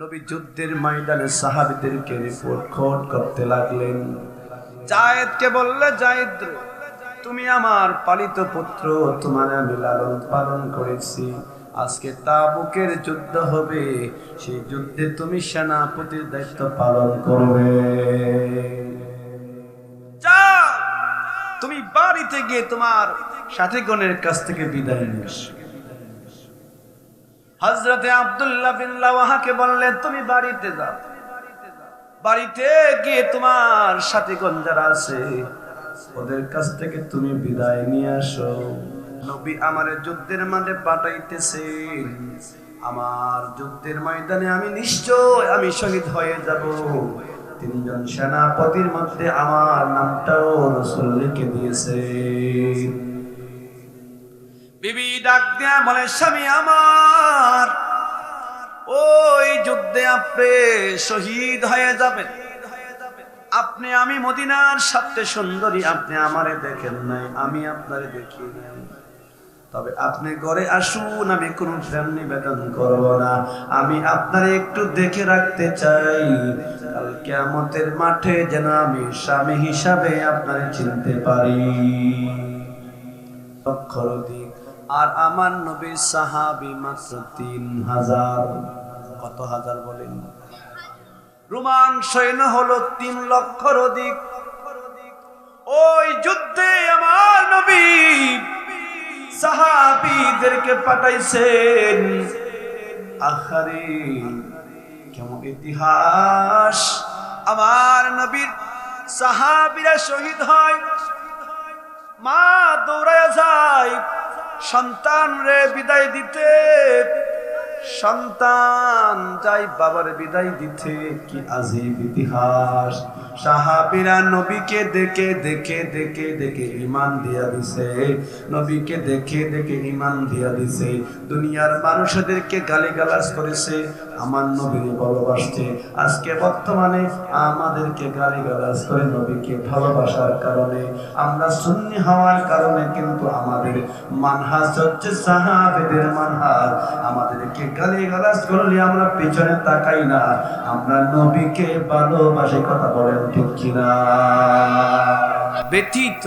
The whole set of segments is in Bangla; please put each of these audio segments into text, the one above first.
নবী যুদ্ধের ময়দানে সাহাবীদেরকে রিপোর্ট খোঁজ করতে লাগলেন। যায়েদকে বললে, যায়েদ তুমি আমার পালিত পুত্র, তোমার আমি লালন পালন করেছি। আজকে তাবুকের যুদ্ধ হবে, সেই যুদ্ধে তুমি সেনাপতির দায়িত্ব পালন করবে। যাও তুমি বাড়িতে গিয়ে তোমার সাথীগণের কাছ থেকে বিদায় নিয়ে এসো। হযরতে আব্দুল্লাহ বিন রাওয়াহাকে বললেন, তুমি বাড়িতে যাও, বাড়িতে গিয়ে তোমার সাথীগণ যারা আছে ওদের কাছ থেকে তুমি বিদায় নিয়ে আসো। নবী আমার যুদ্ধের মাঠে পাঠাইতেছেন, আমার যুদ্ধের ময়দানে আমি নিশ্চয় আমি শহীদ হয়ে যাব। তিনজন সেনাপতির মধ্যে আমার নামটাও রাসূল লিখে দিয়েছে। বিবি ডাক দিয়া বলে, স্বামী আমার, ওই যুদ্ধে আপনি শহীদ হয়ে যাবেন। আপনি আমি মদিনার সবচেয়ে সুন্দরী, আপনি আমারে দেখেন নাই, আমি আপনারে দেখি নাই। তবে আপনি ঘরে আসুন, আমি কোনো প্রেম নিবেদন করব না, আমি আপনারে একটু দেখে রাখতে চাই। কাল কিয়ামতের মাঠে যেন আমি স্বামী হিসাবে আপনারে চিনতে পারি। লক্ষর অধিক, আর আমার নবীর সাহাবী মাত্র 3000। কত হাজার বলেন? রোমান সৈন্য হলো 3 লক্ষর অধিক। ওই যুদ্ধে আমার নবী সাহাবীদেরকে পাঠাইছেন। আখারে কেমন ইতিহাস! আমার নবীর সাহাবীরা শহীদ হয়, মা দৌড়ায় যায় সন্তান রে বিদায় দিতে, সন্তান যাই বাবার বিদায় দিতে। কি আজীব ইতিহাস! সাহাবীরা নবীকে দেখে দেখে দেখে দেখে ঈমান দিয়া দিছে, নবীকে দেখে দেখে ঈমান দিয়া দিছে। দুনিয়ার মানুষদেরকে গালিগালাজ করেছে, আমার নবীকে ভালোবাসছে। আজকে বর্তমানে আমাদেরকে গালিগালাজ করে নবীকে ভালোবাসার কারণে, আমরা সুন্নি হওয়ার কারণে কিন্তু আমাদের মানহাজ হচ্ছে সাহাবীদের মানহাজ। আমাদেরকে গালিগালাজ করলে আমরা পিছনে তাকাই না, আমরা নবীকে ভালোবাসি। কথা বলেন ঠিক কিনা? ব্যতীত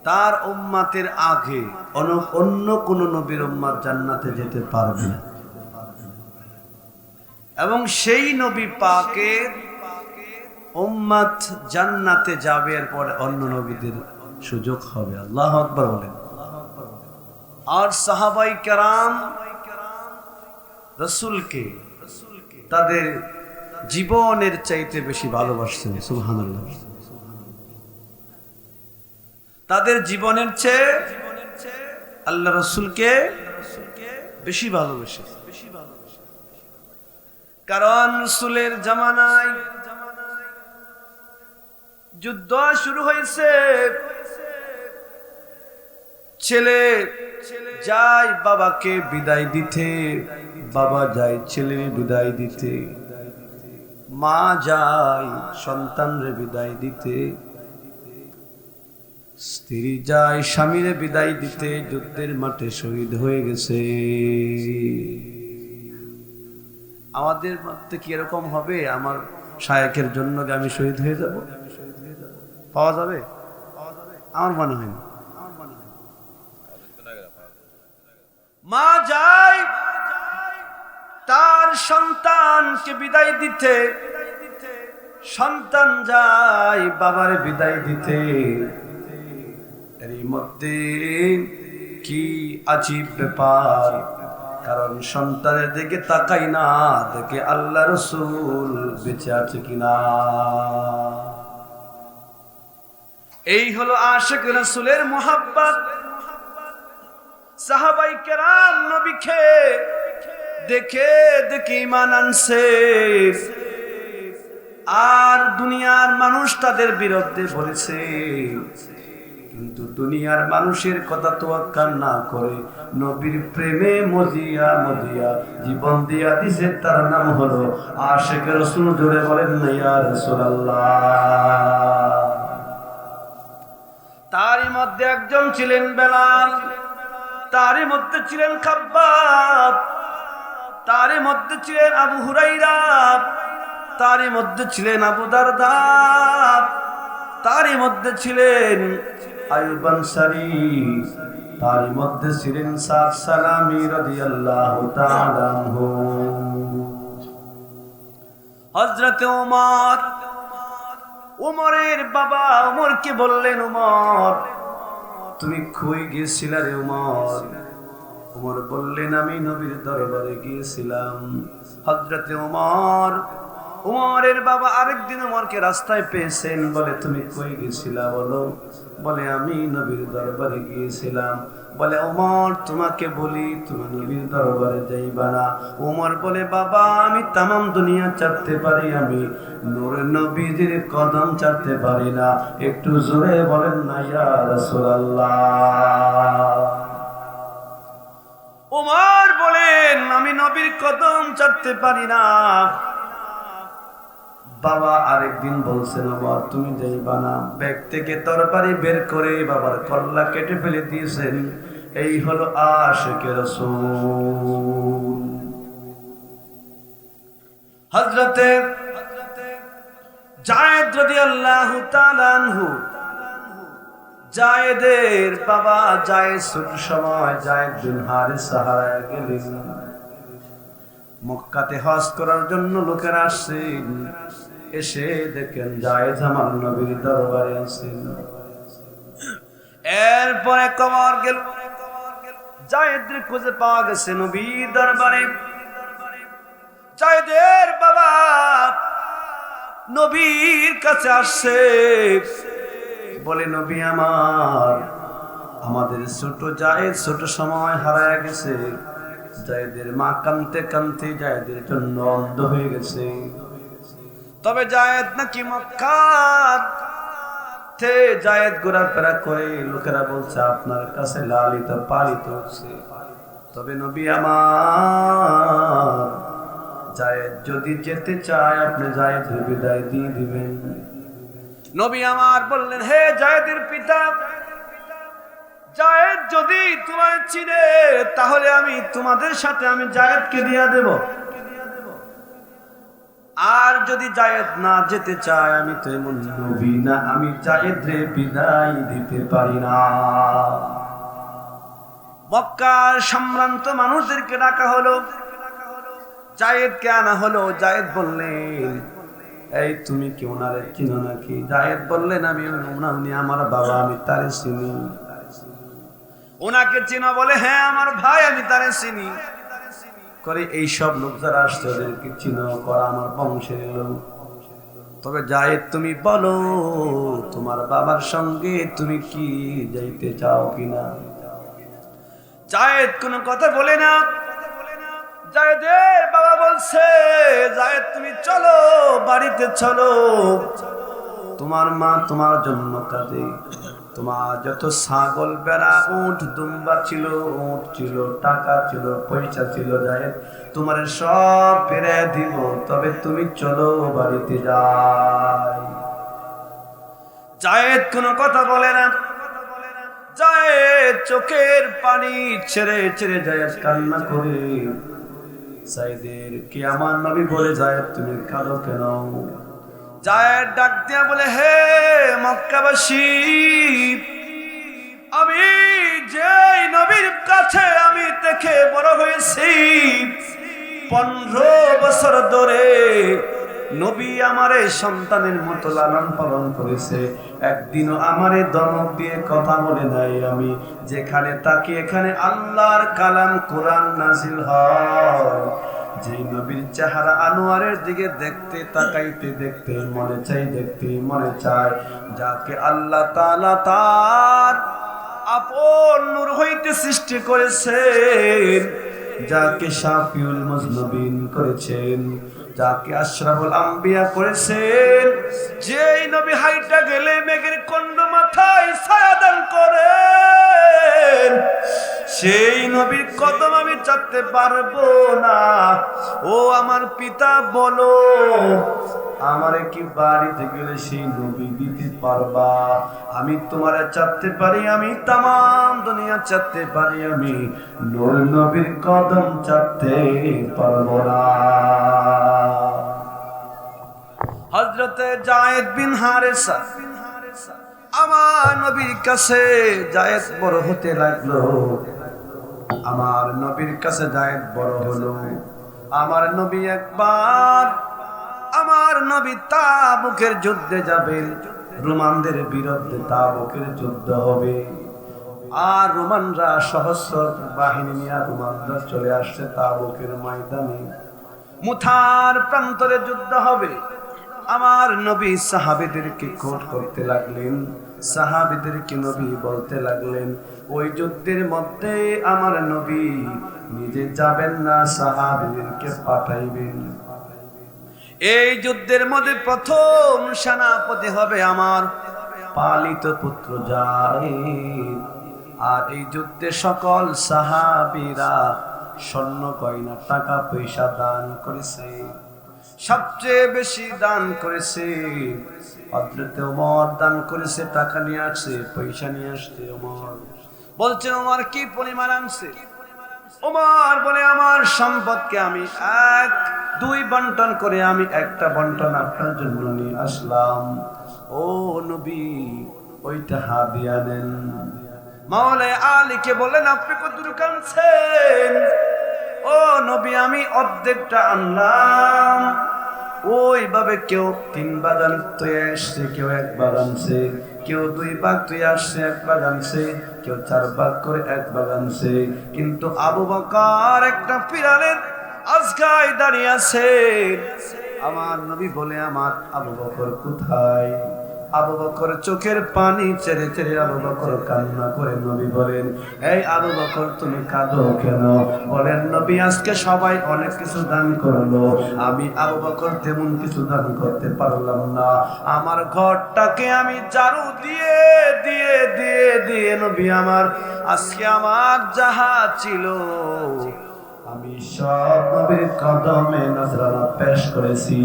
তার উম্মতের আগে অন্য কোন নবীর উম্মত জান্নাতে যেতে পারবে না, এবং সেই নবী পাকের উম্মত জান্নাতে যাবে, এরপরে অন্য নবীদের সুযোগ হবে। আল্লাহু আকবার বলেন। আর সাহাবাই কেরাম রাসূলকে তাদের জীবনের চাইতে বেশি ভালোবাসতেন। সুবহানাল্লাহ। তাদের জীবনের চেয়ে আল্লাহ রাসূলকে বেশি ভালোবাসে। কারণ রাসূলের জামানায় যুদ্ধ শুরু হয়েছে, ছেলে যায় বাবাকে বিদায় দিতে, বাবা যায় ছেলের বিদায় দিতে, মা যায় সন্তানরে বিদায় দিতে, স্ত্রী যায় স্বামীরে বিদায় দিতে। যুদ্ধের মাঠে শহীদ হয়ে গেছে। আমাদের মধ্যে কি এরকম হবে? আমার শায়েখের জন্য আমি শহীদ হয়ে যাব, পাওয়া যাবে? আমার মনে হয় না। মা যায় তার সন্তানকে বিদায় দিতে, সন্তান যায় বাবারে বিদায় দিতে। এর মধ্যে কি আজীব ব্যাপার! কারণ সন্তানের দিকে তাকাই না, দেখে আল্লাহ রাসূল বেঁচে আছে কিনা। এই হলো আশিক রাসূলের মুহাব্বত। সাহাবাই কেরাম নবীকে দেখে দেখে ঈমান আনছে, আর দুনিয়ার মানুষ তাদের বিরুদ্ধে বলেছে। কিন্তু দুনিয়ার মানুষের কথা তোয়াক্কা না করে নবীর প্রেমে মজিয়া মজিয়া জীবন দিয়া দিছে, তার নাম হলো আশিক রাসূল। জোরে বলেন না ইয়া রাসূলুল্লাহ। তারই মধ্যে একজন ছিলেন বেলাল, তারই মধ্যে ছিলেন খাব্বাব, তারই মধ্যে ছিলেন আবু হুরাইরা, তারই মধ্যে ছিলেন আবু দারদা, তারই মধ্যে ছিলেন আয়ুব আনসারী, তারই মধ্যে ছিলেন সাদ সালামী রাদিয়াল্লাহু তাআলা আনহু। হযরত ওমর, ওমরের বাবা ওমরকে বললেন, ওমর তুমি কই গিয়েছিলা রে ওমর? ওমর বললেন, আমি নবীর দরবারে গিয়েছিলাম। হযরত ওমর, ওমরের বাবা আরেকদিন ওমরকে রাস্তায় পেয়েছেন, বলে তুমি কই গেছিলা বলো? বলে আমি নবীর দরবারে গিয়েছিলাম। বলে ওমর তোমাকে বলি তুমি নবীর দরবারে যাইবা না। ওমর বলে বাবা আমি তামাম দুনিয়া চাটতে পারি, আমি নূরে নবীজির কদম চাটতে পারি না। একটু জোরে বলেন না ইয়া রাসূলুল্লাহ। ওমর বলেন আমি নবীর কদম চাটতে পারি না। বাবা আরেকদিন বলছেন, ওমর তুমি যাইবা না। ব্যাগ থেকে তরবারি বের করে বাবার কল্লা কেটে ফেলে দিয়েছেন। এই হলো আশিকে রাসূল। হযরতে যায়েদ রাদিয়াল্লাহু তাআলা আনহু, যায়েদের বাবা যায়েদ ছোট সময় যায়েদ বিন হারিসা হারায় গেলেন। মক্কাতে হজ করার জন্য লোকেরা আসছেন, এসে দেখেন যায়েদ আমার নবীর দরবারে আছেন। এরপরে কবর গেল, যায়েদের খুঁজে পাওয়া গেছে নবীর দরবারে। যায়েদের বাবা নবীর কাছে আসছে, বলে নবী আমার, আমাদের ছোট যায়েদ ছোট সময় হারায় গেছে। যায়েদের মা কাঁদতে কাঁদতে যায়েদের জন্য অন্ধ হয়ে গেছে। তবে যায়েদ নাকি মক্কার যায়েদ ঘোরাফেরা করে, লোকেরা বলছে আপনার কাছে লালিত পালিত হচ্ছে। তবে নবী আমার, যায়েদ যদি যেতে চায় আপনি যায়েদের বিদায় দিয়ে দিবেন। নবী আমার বললেন, হে যায়েদের পিতা, যায়েদ যদি তোমায় চিনে তাহলে আমি তোমাদের সাথে আমি যায়েদকে দিয়া দেব। আর যদি যায়েদ না যেতে চায়, আমি তো এমন নবী না, আমি যায়েদরে বিদায় দিতে পারি না। মক্কার সম্ভ্রান্ত মানুষদেরকে ডাকা হলো, যায়েদকে আনা হলো। যায়েদ বললেন, এই তুমি কি ওনারে চিনো নাকি? যায়েদ বললেন, আমি উনি আমার বাবা, আমি তারে চিনি। ওনাকে চিনো? বলে হ্যাঁ আমার ভাই, আমি তারে চিনি। করে এই সব লোক যারা আসছে ওদেরকে চিনো? করা আমার বংশের লোক। তবে যায়েদ তুমি বলো তোমার বাবার সঙ্গে তুমি কি যাইতে চাও কিনা? যায়েদ কোনো কথা বলে না। যায়েদের বাবা বলছে, যায়েদ তুমি চলো, বাড়িতে চলো। তোমার মা তোমার জন্য কাঁদে। তোমার যত ছাগল বেড়া উট দুম্বা ছিল, উট ছিল, টাকা ছিল, পয়সা ছিল, যায়েদ তোমার সব ফিরে দিব। তবে তুমি চলো, বাড়িতে যাই। যায়েদ কোনো কথা বলে না। যায়েদ চোখের পানি ছেড়ে ছেড়ে যায়েদ কান্না করে। যায়েদের কি আমার নবী বলে, যায়েদ তুমি কাঁদো কেন? যায়েদ ডাক দিয়া বলে, হে মক্কাবাসী, আমি যেই নবীর কাছে আমি দেখে বড় হয়েছি, 15 বছর ধরে নবী আমারে সন্তানের মতো লালন পালন করেছে। একদিনও আমারে ধমক দিয়ে কথা বলে নাই। আমি যেখানে তাকি এখানে আল্লাহর কালাম কোরআন নাজিল হয়। যে নবীর চেহারা আনোয়ারের দিকে দেখতে তাকাইতে দেখতে মনে চাই, দেখতে মনে চায়, যাকে আল্লাহ তাআলা তার আপন নূর হইতে সৃষ্টি করেছেন, যাকে শাফিউল মুজনবিন করেছেন, যাকে আশরাফুল আম্বিয়া করেছেন, যেই নবী হাইটা গেলে মেঘের কণ্ড মাথায় ছায়া দান করেন, সেই নবীর কদম আমি চাটতে পারবো না। ও আমার পিতা বলো, আমারে কি বাড়িতে গেলে সেই নবী দিতে পারবা? আমি তোমারে চাটতে পারি, আমি তামাম দুনিয়া চাটতে পারি, আমি নূর নবীর কদম চাটতে পারবো না। হযরতে যায়েদ বিন হারেসা আমার নবীর কাছে যায়েদ বড় হতে লাগলো। আমার নবীর কাছে যায়েদ বড় হলো। আমার নবী একবার, আমার নবী তাবুকের যুদ্ধে যাবেন, রোমানদের বিরুদ্ধে তাবুকের যুদ্ধ হবে। আর রোমানরা সহস্র বাহিনী নিয়ে রোমানরা চলে আসছে তাবুকের ময়দানে। মুথার প্রান্তরে যুদ্ধ হবে। আমার নবী সাহাবীদেরকে কোট করতে লাগলেন, সাহাবীদেরকে নবী বলতে লাগলেন, ওই যুদ্ধের মধ্যে আমার নবী নিজে যাবেন না, সাহাবীদেরকে পাঠাইবেন। এই যুদ্ধের মধ্যে প্রথম সেনাপতি হবে আমার পালিত পুত্র যায়েদ। আর এই যুদ্ধে সকল সাহাবীরা স্বর্ণ গয়না টাকা পয়সা দান করেছে। সবচেয়ে বেশি দান করেছে হযরত ওমর, দান করেছে, টাকা নিয়ে আসছে, পয়সা নিয়ে আসছে। ওমর বলছে, ওমর কি পরিমাণ আনছে? ওমর বলে, আমার সম্পদকে আমি 1-2 বন্টন করে আমি একটা বন্টন আপনার জন্য নিয়ে আসলাম। ও নবী, ওইটা হাদিয়া নেন। মাওলানা আলীকে বলেন, আপনি কতটুকু আনছেন? ও নবী, আমি অর্ধেকটা আনলাম। ওইভাবে কেউ 3 ভাগ আনতে আসছে, কেউ 1 ভাগ আনছে, কেউ 2 ভাগ তুই আসছে, 1 ভাগ আনছে, কেউ 4 ভাগ করে 1 ভাগ আনছে। কিন্তু আবু বকর একটা পিরালের আজগায় দাঁড়িয়ে আছে। আমার নবী বলে, আমার আবু বকর কোথায়? আবু বকর চোখের পানি ছেড়ে ছেড়ে আবু বকর কান্না করে। নবী বলেন, এই আবু বকর তুমি কাঁদো কেন? বলেন, নবী আজকে সবাই অনেক কিছু দান করলো, আমি আবু বকর তেমন কিছু দান করতে পারলাম না। আমার ঘরটাকে আমি ঝাড়ু দিয়ে দিয়ে দিয়ে দিয়ে নবী আমার আজকে আমার যাহা ছিল আমি সব নবীর কদমে নজরানা পেশ করেছি।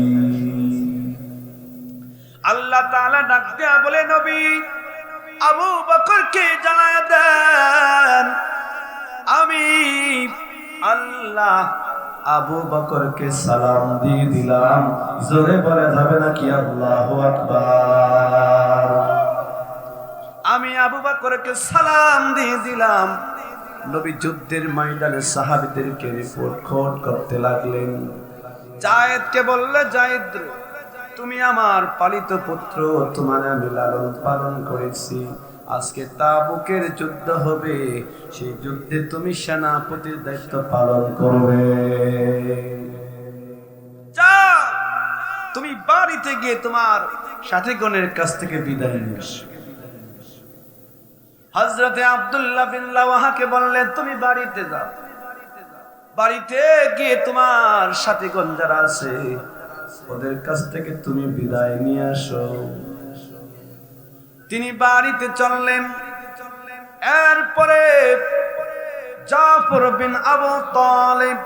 আল্লাহ তাআলা ডাক দিয়া বলে, নবী আবু বকরকে জানায় দেন, আমি আল্লাহ আবু বকরকে সালাম দিয়ে দিলাম। জোরে বলে যাবে নাকি আল্লাহু আকবার? আমি আবু বকরকে সালাম দিয়ে দিলাম। নবী যুদ্ধের ময়দানে সাহাবীদেরকে রিপোর্ট করতে লাগলেন। যায়েদকে বললে, যায়েদ তুমি আমার পালিত পুত্র, তোমার আমি লালন পালন করেছি। আজকে তাবুকের যুদ্ধ হবে, সেই যুদ্ধে তুমি সেনাপতির দায়িত্ব পালন করবে। যাও, তুমি বাড়িতে গিয়ে তোমার সাথীগণের কাছ থেকে বিদায় নিয়ে এসো। হযরতে আব্দুল্লাহ বিন রাওয়াহাকে বললেন, তুমি বাড়িতে যাও, বাড়িতে গিয়ে তোমার সাথীগণ যারা আছে ওদের কাছ থেকে তুমি বিদায় নিয়ে আসো। তিনি বাড়িতে চললেন। এরপরে জাফর বিন আবু তালিব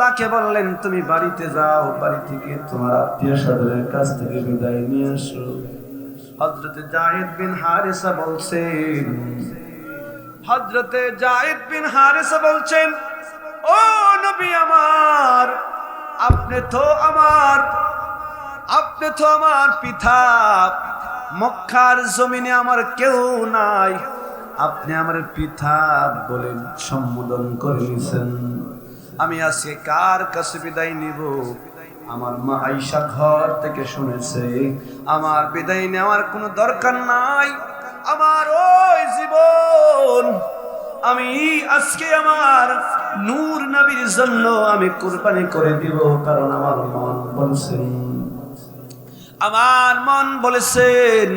তাকে বললেন, তুমি বাড়িতে যাও, বাড়ি থেকে তোমার আত্মীয় স্বজনের কাছ থেকে বিদায় নিয়ে আসো। হযরতে যায়েদ বিন হারেসা বলছেন, হযরতে যায়েদ বিন হারেসা বলছেন, ও নবী আমার, আপনি তো আমার পিতা, মক্কার জমিনে আমার কেউ নাই, আপনি আমার পিতা বলে সম্বোধন করে নিছেন। আমি আজকে কার কাছে বিদায় নিব? আমার মা আয়েশা ঘর থেকে শুনেছে আমার বিদায় নেওয়ার কোনো দরকার নাই। আমার ওই জীবন আমি আজকে আমার নূর নবীর জন্য আমি কুরবানি করে দিব। কারণ আমার মন বলেছেন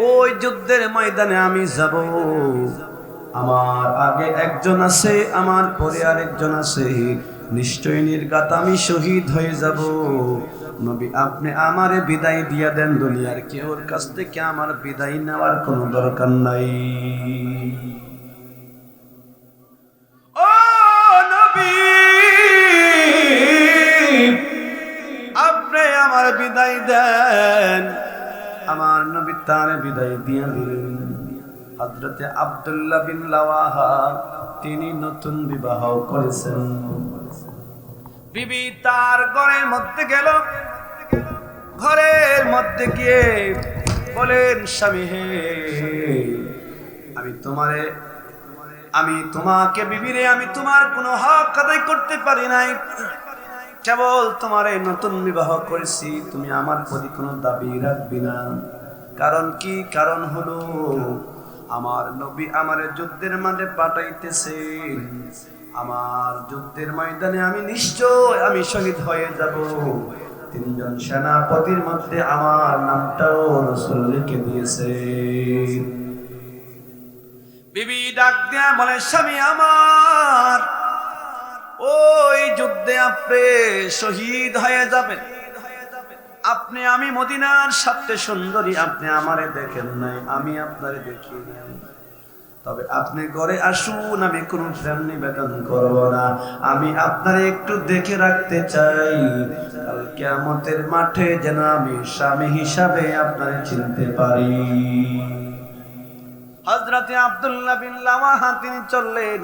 ওই যুদ্ধের ময়দানে আমি যাব। আমার আগে একজন আছে, আমার পরে আরেকজন আছে, নিশ্চয়ই নির্ঘাত আমি শহীদ হয়ে যাব। নবী আপনি আমারে বিদায় দিয়া দেন, দুনিয়ার কেউর কাছ থেকে আমার বিদায় নেওয়ার কোনো দরকার নাই। আমার বিদায় দেন। আমার নবী তার বিদায় দিয়ে দিলেন। হযরতে আব্দুল্লাহ বিন রাওয়াহা তিনি নতুন বিবাহ করেছেন। বিবি তার ঘরের মধ্যে গেল, ঘরের মধ্যে গিয়ে বলেন, স্বামী হে, আমি তোমাকে বিবিরে, আমি তোমার কোনো হক আদায় করতে পারি নাই, কেবল তোমারে নতুন বিবাহ করেছি, তুমি আমার প্রতি কোনো দাবি রাখবি না। কারণ কি? কারণ হলো আমার নবী আমারে যুদ্ধের মাঠে পাঠাইতেছেন। আমার যুদ্ধের ময়দানে আমি নিশ্চয় আমি শহীদ হয়ে যাব। তিনজন সেনাপতির মধ্যে আমার নামটাও রাসূল লিখে দিয়েছে। বিবি ডাক দিয়া বলে, স্বামী আমার, ওই যুদ্ধে আপনি শহীদ হয়ে যাবেন। আপনি, আমি মদিনার সবচেয়ে সুন্দরী, আপনি আমারে দেখেন নাই, আমি আপনারে দেখি নাই। তবে আপনি ঘরে আসুন, আমি কোনো প্রেম নিবেদন করব না, আমি আপনারে একটু দেখে রাখতে চাই, কাল কিয়ামতের মাঠে যেন আমি স্বামী হিসাবে আপনারে চিনতে পারি। হযরতে আব্দুল্লাহ বিন রাওয়াহা তিনি চললেন।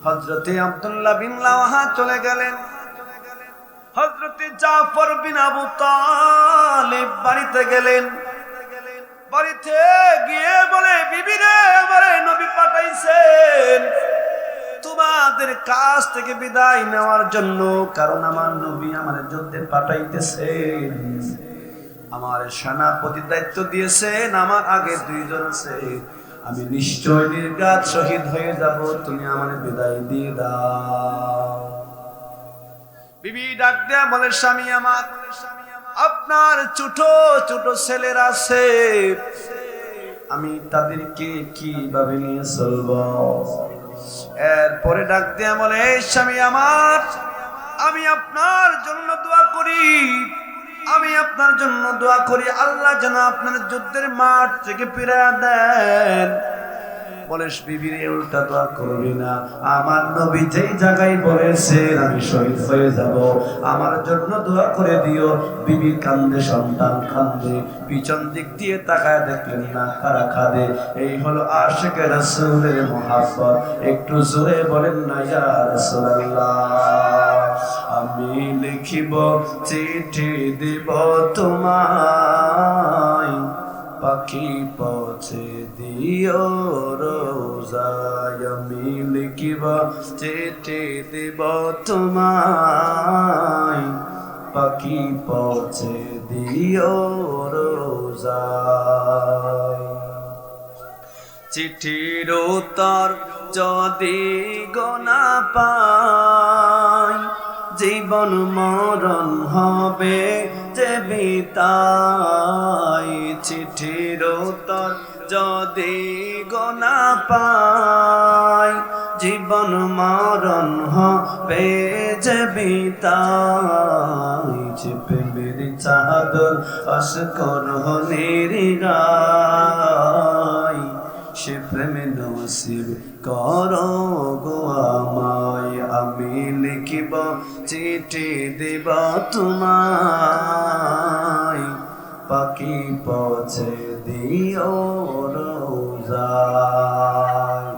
হযরতে আব্দুল্লাহ বিন রাওয়াহা চলে গেলেন। হযরতে জাফর বিন আবু তালিব বাড়িতে গেলেন। বাড়িতে গিয়ে বলে, বিবি রে, আমারে নবী পাঠাইছেন তোমাদের কাছ থেকে বিদায় নেওয়ার জন্য, কারণ আমার নবী আমারে যুদ্ধে পাঠাইতেছেন। আমার সেনাপতি দায়িত্ব দিয়েছেন, আমার আগে দুইজন আছে, আমি নিশ্চয় নির্ঘাত শহীদ হয়ে যাব, তুমি আমারে বিদায় দিয়ে দাও। বিবি ডাক দেয়া বলে, স্বামী আমার, আপনার ছোট ছোট ছেলেরা আছে, আমি তাদেরকে কিভাবে নিয়ে চলব? এরপরে ডাক দেয়া বলে, স্বামী আমার, আমি আপনার জন্য দোয়া করি, আমি আপনার জন্য দোয়া করি, আল্লাহ যেন আপনার যুদ্ধের মাঠ থেকে ফিরিয়ে দেন। বলে, বিবির উল্টা দোয়া করবি না, আমার নবী যেই জায়গায় বলেছেন আমি শহীদ হয়ে যাব, আমার জন্য দোয়া করে দিও। বিবি কান্দে, সন্তান কান্দে, পিছন দিক দিয়ে তাকায় দেখলেন না কারা কাঁদে। এই হলো আশিকে রাসূলের মুহাব্বত। একটু জোরে বলেন না, ইয়া রাসূলুল্লাহ। আমি লিখিব চিঠি দিব তোমায়, পাখি পৌঁছে দিও রোজায়। আমি লিখিব চিঠি দিব তোমায়, পাখি পৌঁছে দিও রোজায়। চিঠির উত্তর যদি গোনা পাই, জীবন মরণ হবে যে বিতাই। চিঠির উত্তর যদি গোনা পাই, জীবন মরণ হবে যে বিতাই। চেপে মেরি চাদর অস্কর নির্গাই, সে প্রেমে নসিব করো গো আমায়। আমি লিখিব চিঠি দিব তোমায়, পাখি পৌঁছে দিও রোজায়।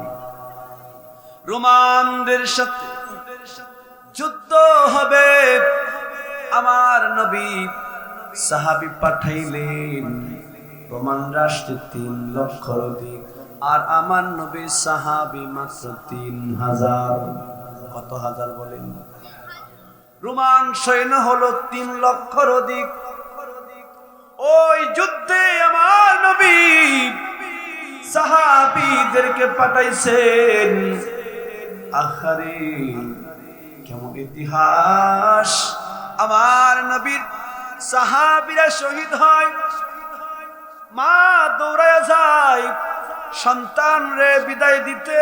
রোমানদের সাথে যুদ্ধ হবে, আমার নবী সাহাবী পাঠাইলেন। রোমান রাষ্ট্রে 3 লক্ষর অধিক, আর আমার নবীর সাহাবী মাত্র 3000। কত হাজার বলেন? রোমান সৈন্য হলো 3 লক্ষর অধিক। ওই যুদ্ধে আমার নবী সাহাবীদেরকে পাঠাইছেন। আখারে কেমন ইতিহাস! আমার নবীর সাহাবীরা শহীদ হয়, মা দৌড়ায় যায় সন্তান রে বিদায় দিতে।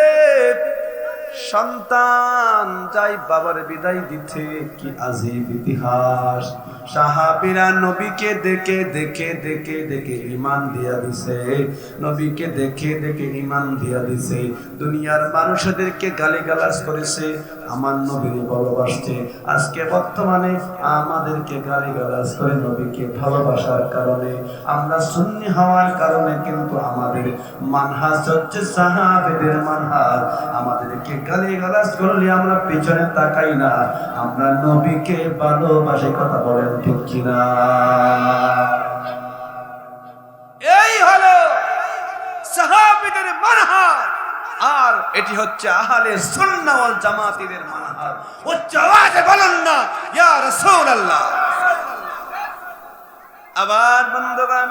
সন্তান যাই বাবার বিদায় দিতে, কি আজীব ইতিহাস। সাহাবীরা নবীকে দেখে দেখে দেখে দেখে ঈমান দিয়া দিছে, নবীকে দেখে দেখে ঈমান দিয়া দিছে। দুনিয়ার মানুষদেরকে গালিগালাজ করেছে, আমার নবীকে ভালোবাসছে। আজকে বর্তমানে আমাদেরকে গালিগালাজ করে নবীকে ভালোবাসার কারণে, আমরা সুন্নি হওয়ার কারণে কিন্তু আমাদের মানহাজ হচ্ছে সাহাবীদের মানহাজ। আমাদেরকে গালিগালাজ করলে আমরা পিছনে তাকাই না, আমরা নবীকে ভালোবাসি। কথা বলেন ঠিক কিনা? এই হলো সাহাবীদের মানহাজ, আর এটি হচ্ছে আহলে সুন্নাহ ওয়াল জামাতের মানহাজ। উচ্চ আওয়াজে বলুন না ইয়া রাসূলুল্লাহ। আবার বন্ধুগণ,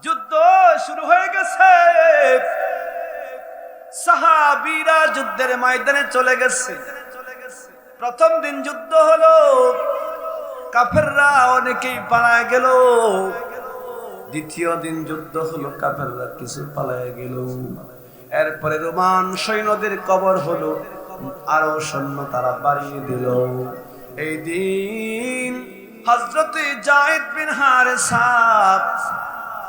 যুদ্ধ শুরু হয়ে গেছে, সাহাবীরা যুদ্ধের ময়দানে চলে গেছে। প্রথম দিন যুদ্ধ হলো, কাফেররা অনেকেই পালায় গেল। দ্বিতীয় দিন যুদ্ধ হলো, কাফেররা কিছু পালায় গেল। এরপরে রোমান সৈন্যদের কবর হলো, আরো সৈন্য তারা বাড়িয়ে দিল। এই দিন হযরতে যায়েদ বিন হারেসা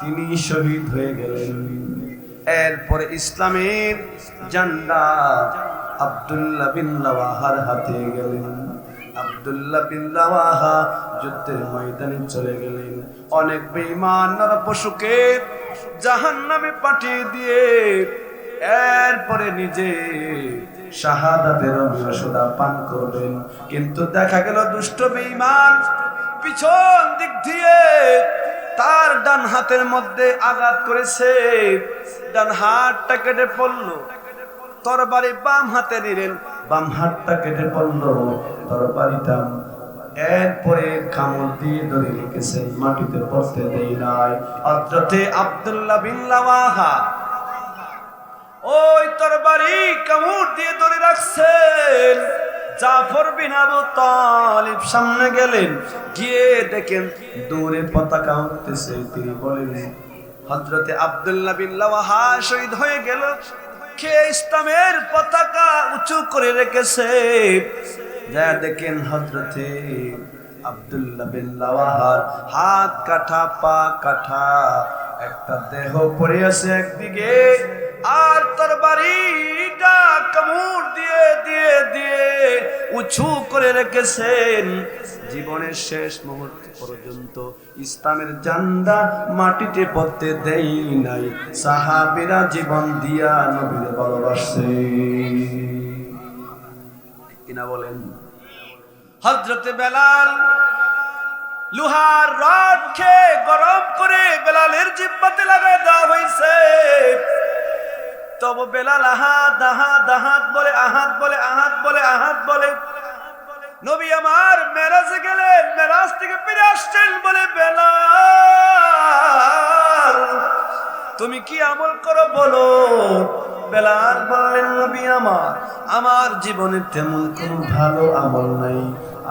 তিনি শহীদ হয়ে গেলেন। এরপরে ইসলামের ঝান্ডা আব্দুল্লাহ বিন রাওয়াহার হাতে গেলেন। আব্দুল্লাহ বিন রাওয়াহা যুদ্ধের ময়দানে চলে গেলেন। অনেক বেঈমান নরপশুকে জাহান্নামে পাঠিয়ে দিয়ে এরপরে নিজে শাহাদাতের অমৃতসোধা পান করবেন। কিন্তু দেখা গেল দুষ্ট বেঈমান পিছন দিক দিয়ে তার ডান হাতের মধ্যে আঘাত করেছে, ডান হাতটা কেটে পড়লো। তরবারি বাম হাতে নিলেন, বাম হাতটা কেটে পড়লো তরবারিটা। এরপরে কামড় দিয়ে ধরে রেখেছেন, মাটিতে পড়তে দেয় নাই। হযরতে আব্দুল্লাহ বিন রাওয়াহা ওই তরবারি কামড় দিয়ে ধরে রাখছেন। জাফর বিন আবু তালিব সামনে গেলেন, গিয়ে দেখেন দূরে পতাকা উঠতেছে। তিনি বলেন, হযরতে আব্দুল্লাহ বিন রাওয়াহা শহীদ হয়ে গেল, কে ইসলামের পতাকা উঁচু করে রেখেছে। যা দেখেন হযরতে আব্দুল্লাহ বিন রাওয়াহার হাত কাটা, পা কাটা, একটা দেহ পড়ে আছে একদিকে, আর তরবারিটা কামড় দিয়ে দিয়ে দিয়ে উঁচু করে রেখেছেন। জীবনের শেষ মুহূর্ত পর্যন্ত ইসলামের ঝান্ডা মাটিতে পড়তে দেই নাই। সাহাবীরা জীবন দিয়া নবীকে ভালোবাসছে কিনা বলেন? হযরতে বেলাল লোহার রড খেয়ে গরম করে বেলালের জিহ্বাতে লাগায় দেওয়া হয়েছে। তবে বেলাল আহাদ আহাদ আহাদ বলে, আহাদ বলে, আহাদ বলে, আহাদ বলে। নবী আমার মেরাজে গেলেন, মেরাজ থেকে ফিরে আসছেন, বলে বেলাল তুমি কি আমল করো বলো। বেলাল বললেন, নবী আমার জীবনে তেমন কোনো ভালো আমল নাই।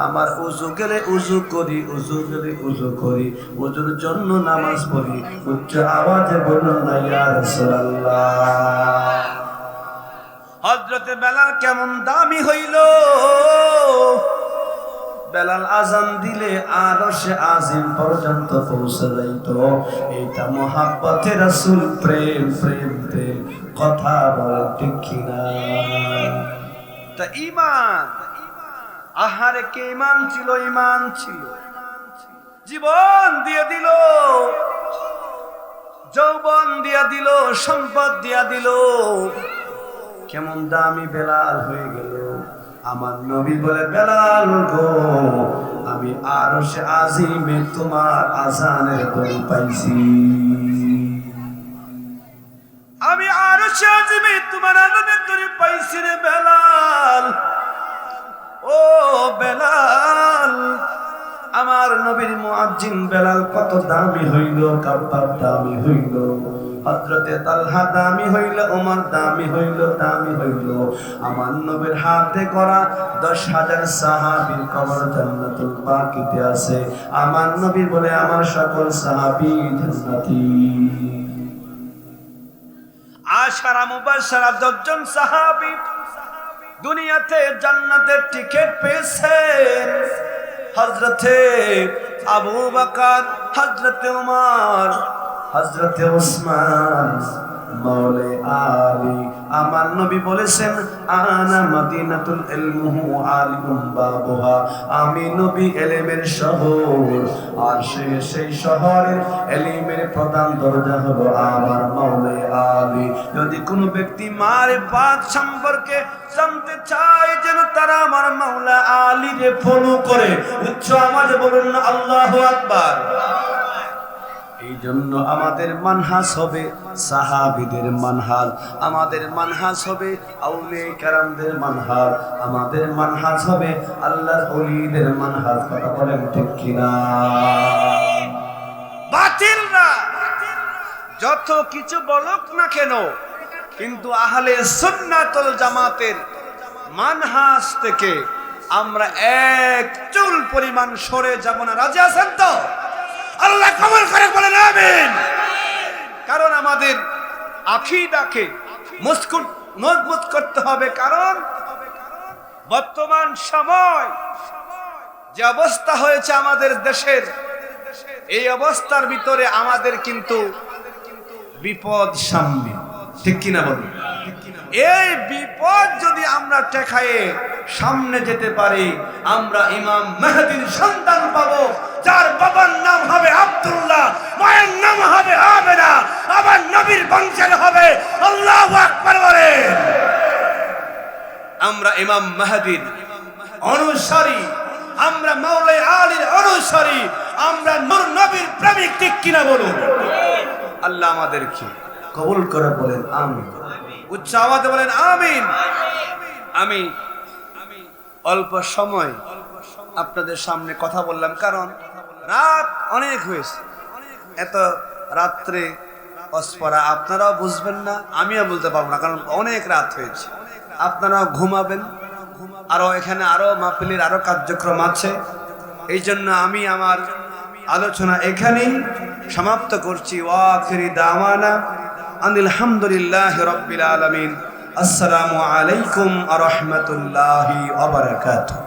আমার উযু গেলে উযু করি, উযু গেলে উযু করি, উযুর জন্য নামাজ পড়ি। উচ্চ আওয়াজে বলুন না ইয়া রাসূলুল্লাহ। হযরতে বেলাল কেমন দামি হইল। বেলাল আজান দিলে আরশে আজিম পর্যন্ত পৌঁছে যাইত। এইটা মুহাব্বতে রাসূল, প্রেম প্রেম প্রেম। কথা বলে ঠিক কিনা? তা ঈমান, আহারে কে ঈমান ছিল, ঈমান ছিল। জীবন দিয়ে দিল, যৌবন দিয়া দিল, সম্পদ দিয়া দিল। কেমন দামি বেলাল হয়ে গেল। আমার নবী বলে, বেলাল গো, আমি আরশে আজিমে তোমার আজানের ধ্বনি পাইছি। আমি আরশে আজিমে তোমার আজানের ধ্বনি পাইছি রে বেলাল। ও বেলাল, আমার নবীর মুয়াজ্জিন বেলাল কত দামি হইল, কাব্বার দামি হইল, হযরতে তালহা দামি হইল, ওমর দামি হইল, দামি হইল। আমার নবীর হাতে করা 10,000 সাহাবীর কবর জান্নাতুল বাকিতে আছে। আমার নবী বলে, আমার সকল সাহাবী জান্নাতি। আশারা মুবাশশারা 10 জন সাহাবী দুনিয়াতে জান্নাতের টিকিট পেয়েছেন হযরতে আবু বকর, হযরতে ওমর, হযরতে ওসমান, মাওলে আলী। আমার নবী বলেছেন আনা মদিনাতুল ইলমু আলিমুম বাবুহা, আমি নবী ইলমের শহর, আর সেই শহরের ইলমের প্রধান দরজা হলো আমার মাওলে আলী। যদি কোনো ব্যক্তি মারিফাত সম্পর্কে জানতে চায় যেন তারা আমার মাওলা আলীকে ফলো করে। উচ্চ আওয়াজে বলুন না আল্লাহু আকবার। এই জন্য আমাদের মানহাজ হবে সাহাবীদের মানহাজ, আমাদের মানহাজ হবে আউলিয়া কেরামদের মানহাজ, আমাদের মানহাজ হবে আল্লাহর ওলিদের মানহাজ। কথা বলেন ঠিক কিনা? বাতিলরা যত কিছু বলুক না কেন, কিন্তু আহলে সুন্নাত ওয়াল জামাতের মানহাজ থেকে আমরা এক চুল পরিমাণ সরে যাব না। রাজি আছেন তো? আল্লাহ কবুল করে বলেন আমিন। কারণ আমাদের আকীদাকে মজবুত করতে হবে। কারণ বর্তমান সময় যে অবস্থা হয়েছে আমাদের দেশের, এই অবস্থার ভিতরে আমাদের কিন্তু বিপদ সামনে, ঠিক কিনা বলুন? এই বিপদ যদি আমরা ঠেকায়ে সামনে যেতে পারি, আমরা ইমাম মেহেদীর সন্তান পাবো, যার বাবার নাম হবে আব্দুল্লাহ, মায়ের নাম হবে আমেনা, আবার নবীর বংশের হবে। আল্লাহু আকবার বলেন। আমরা ইমাম মেহেদীর অনুসারী, আমরা মাওলা আলীর অনুসারী, আমরা নূর নবীর প্রেমিক, ঠিক কিনা বলুন? আল্লাহ আমাদেরকে কবুল করে বলেন আমিন। উচ্চ আওয়াজে বলেন আমিন। আমি অল্প সময় আপনাদের সামনে কথা বললাম, কারণ রাত অনেক হয়েছে। এত রাত্রে অস্পরা আপনারাও বুঝবেন না, আমিও বলতে পারবো না, কারণ অনেক রাত হয়েছে। আপনারাও ঘুমাবেন, আরো এখানে আরো মাহফিলের আরো কার্যক্রম আছে। এই জন্য আমি আমার আলোচনা এখানেই সমাপ্ত করছি। ওয়া আখিরি দাওয়ানা আনিল হামদুলিল্লাহি রাব্বিল আলামিন। আসসালামু আলাইকুম ওয়া রাহমাতুল্লাহি ওয়া বারাকাতুহু।